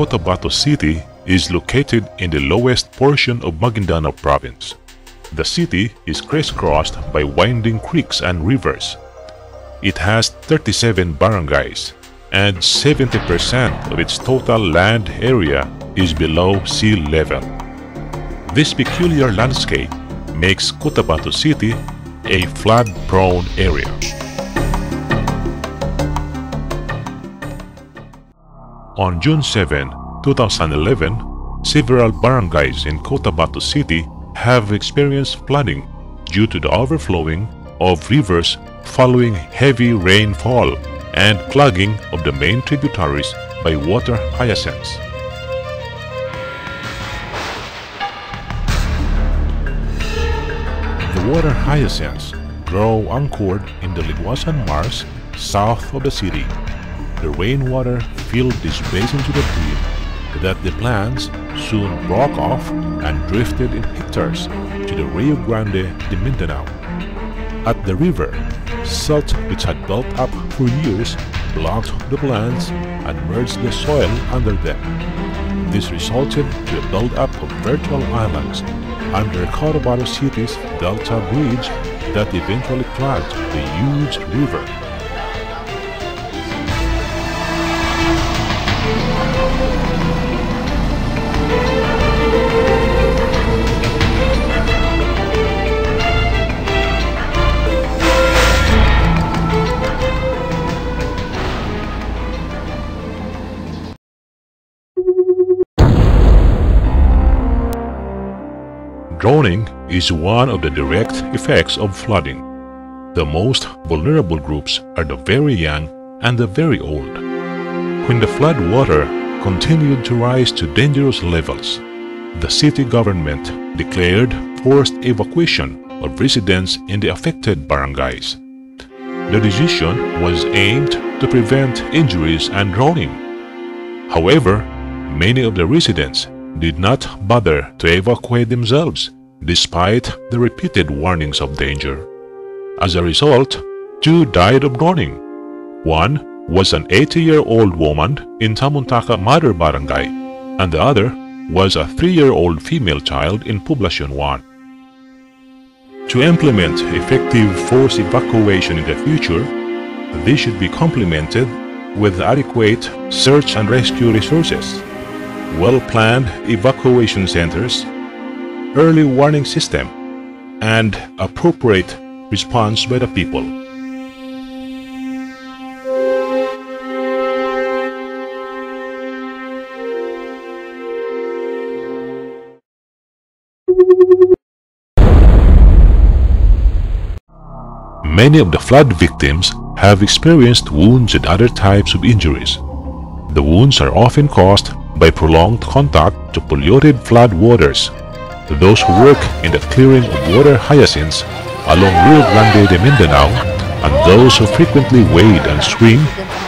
Cotabato City is located in the lowest portion of Maguindanao province. The city is crisscrossed by winding creeks and rivers. It has 37 barangays, and 70% of its total land area is below sea level. This peculiar landscape makes Cotabato City a flood-prone area. On June 7, 2011, several barangays in Cotabato City have experienced flooding due to the overflowing of rivers following heavy rainfall and clogging of the main tributaries by water hyacinths. The water hyacinths grow anchored in the Liguasan Marsh south of the city. The rainwater filled this basin to the point that the plants soon broke off and drifted in hectares to the Rio Grande de Mindanao. At the river, silt which had built up for years blocked the plants and merged the soil under them. This resulted to a build-up of virtual islands under Cotabato City's Delta Bridge that eventually clogged the huge river. Drowning is one of the direct effects of flooding. The most vulnerable groups are the very young and the very old. When the flood water continued to rise to dangerous levels, the city government declared forced evacuation of residents in the affected barangays. The decision was aimed to prevent injuries and drowning. However, many of the residents did not bother to evacuate themselves despite the repeated warnings of danger. As a result, 2 died of drowning. One was an 80-year-old woman in Tamuntaka Mother Barangay, and the other was a 3-year-old female child in Poblacion 1. To implement effective forced evacuation in the future, this should be complemented with adequate search and rescue resources, well-planned evacuation centers, early warning system, and appropriate response by the people. Many of the flood victims have experienced wounds and other types of injuries. The wounds are often caused by prolonged contact to polluted flood waters. Those who work in the clearing of water hyacinths along Rio Grande de Mindanao and those who frequently wade and swim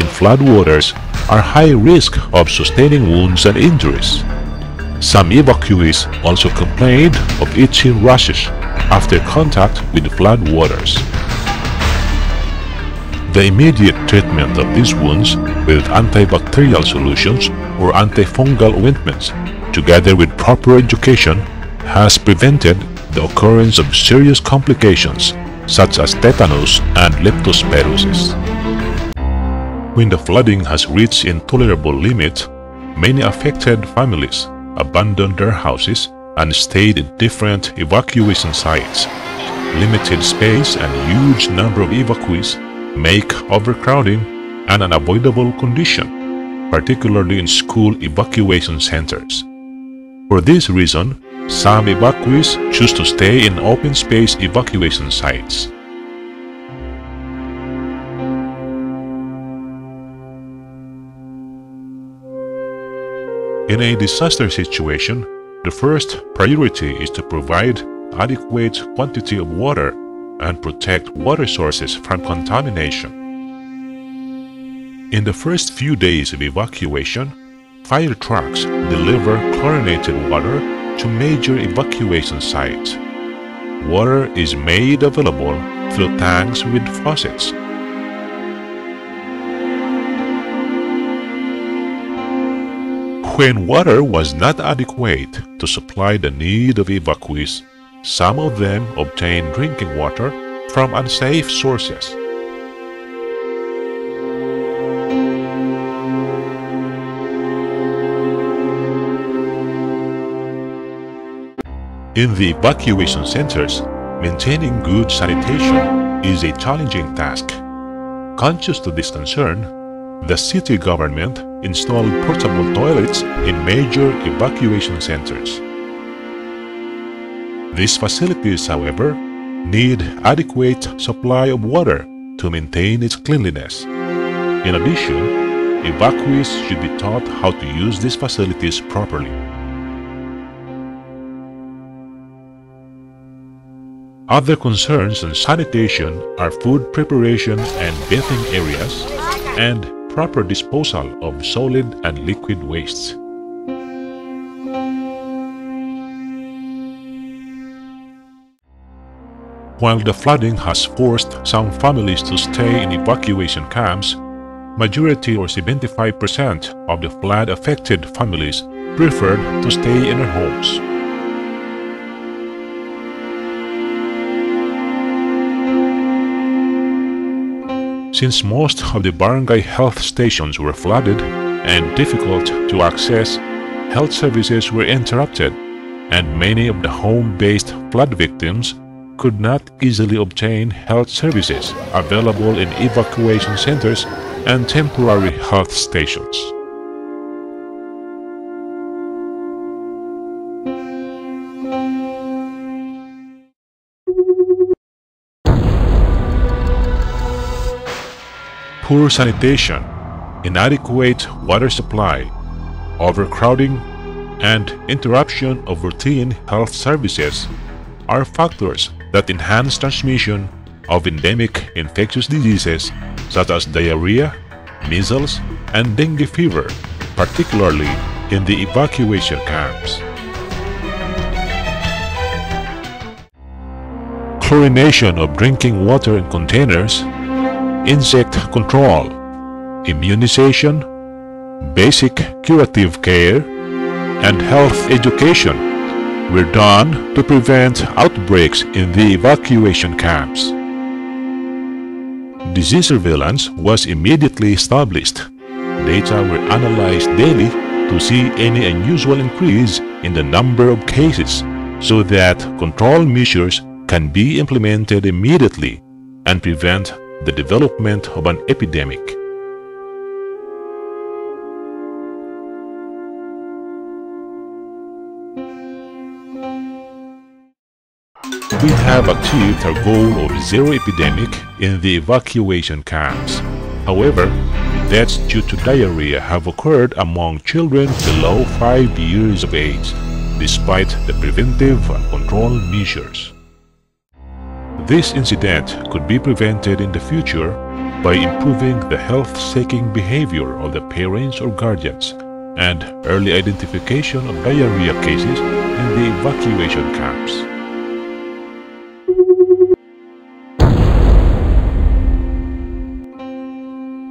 in flood waters are high risk of sustaining wounds and injuries. Some evacuees also complained of itching rashes after contact with flood waters. The immediate treatment of these wounds with antibacterial solutions or antifungal ointments, together with proper education, has prevented the occurrence of serious complications such as tetanus and leptospirosis. When the flooding has reached intolerable limits, many affected families abandoned their houses and stayed in different evacuation sites. Limited space and huge number of evacuees make overcrowding an unavoidable condition, particularly in school evacuation centers. For this reason, some evacuees choose to stay in open space evacuation sites. In a disaster situation, the first priority is to provide adequate quantity of water and protect water sources from contamination. In the first few days of evacuation, fire trucks deliver chlorinated water to major evacuation sites. Water is made available through tanks with faucets. When water was not adequate to supply the need of evacuees, some of them obtained drinking water from unsafe sources. In the evacuation centers, maintaining good sanitation is a challenging task. Conscious to this concern, the city government installed portable toilets in major evacuation centers. These facilities, however, need adequate supply of water to maintain its cleanliness. In addition, evacuees should be taught how to use these facilities properly. Other concerns on sanitation are food preparation and bathing areas and proper disposal of solid and liquid wastes. While the flooding has forced some families to stay in evacuation camps, majority or 75% of the flood-affected families preferred to stay in their homes. Since most of the barangay health stations were flooded and difficult to access, health services were interrupted, and many of the home-based flood victims could not easily obtain health services available in evacuation centers and temporary health stations. Poor sanitation, inadequate water supply, overcrowding, and interruption of routine health services are factors that enhance transmission of endemic infectious diseases such as diarrhea, measles, and dengue fever, particularly in the evacuation camps. Chlorination of drinking water in containers, insect control, immunization, basic curative care, and health education were done to prevent outbreaks in the evacuation camps. Disease surveillance was immediately established. Data were analyzed daily to see any unusual increase in the number of cases so that control measures can be implemented immediately and prevent the development of an epidemic. We have achieved our goal of zero epidemic in the evacuation camps. However, deaths due to diarrhea have occurred among children below 5 years of age, despite the preventive and control measures. This incident could be prevented in the future by improving the health-seeking behavior of the parents or guardians and early identification of diarrhea cases in the evacuation camps.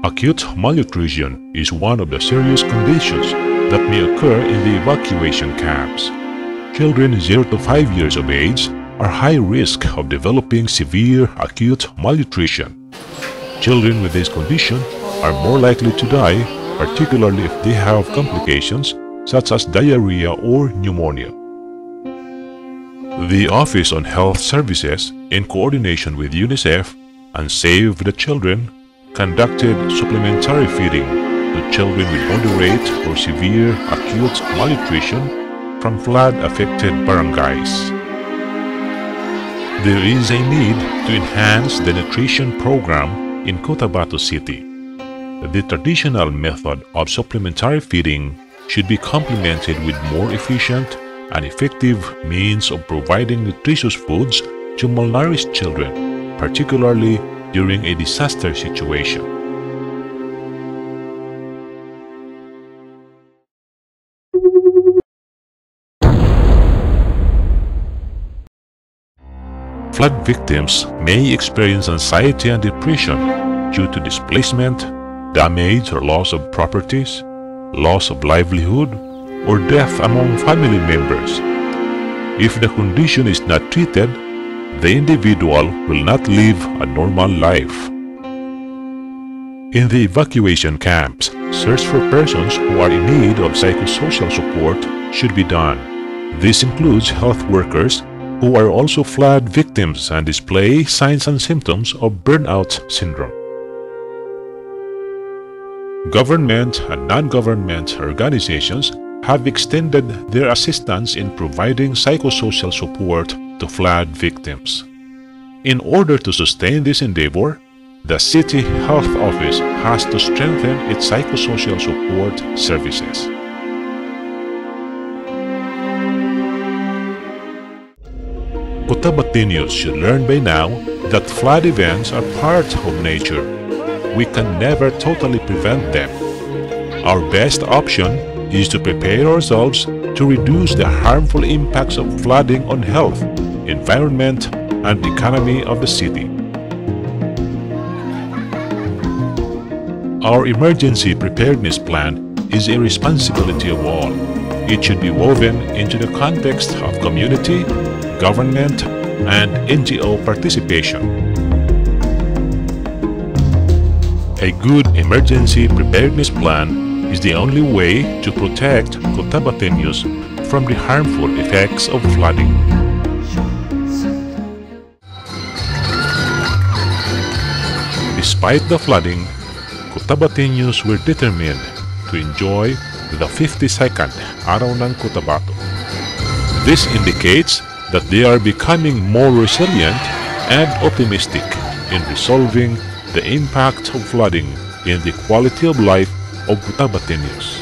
Acute malnutrition is one of the serious conditions that may occur in the evacuation camps. Children 0 to 5 years of age are high risk of developing severe acute malnutrition. Children with this condition are more likely to die, particularly if they have complications such as diarrhea or pneumonia. The Office on Health Services, in coordination with UNICEF and Save the Children, conducted supplementary feeding to children with moderate or severe acute malnutrition from flood-affected barangays. There is a need to enhance the nutrition program in Cotabato City. The traditional method of supplementary feeding should be complemented with more efficient and effective means of providing nutritious foods to malnourished children, particularly during a disaster situation. Flood victims may experience anxiety and depression due to displacement, damage or loss of properties, loss of livelihood, or death among family members. If the condition is not treated, the individual will not live a normal life. In the evacuation camps, search for persons who are in need of psychosocial support should be done. This includes health workers who are also flood victims and display signs and symptoms of burnout syndrome. Government and non-government organizations have extended their assistance in providing psychosocial support to flood victims. In order to sustain this endeavor, the City Health Office has to strengthen its psychosocial support services. Cotabateños should learn by now that flood events are part of nature. We can never totally prevent them. Our best option is to prepare ourselves to reduce the harmful impacts of flooding on health, environment, and economy of the city. Our emergency preparedness plan is a responsibility of all. It should be woven into the context of community, government, and NGO participation. A good emergency preparedness plan is the only way to protect Cotabateños from the harmful effects of flooding. Despite the flooding, Cotabateños were determined to enjoy the 52nd Araw ng Cotabato. This indicates that they are becoming more resilient and optimistic in resolving the impact of flooding in the quality of life of Cotabateños.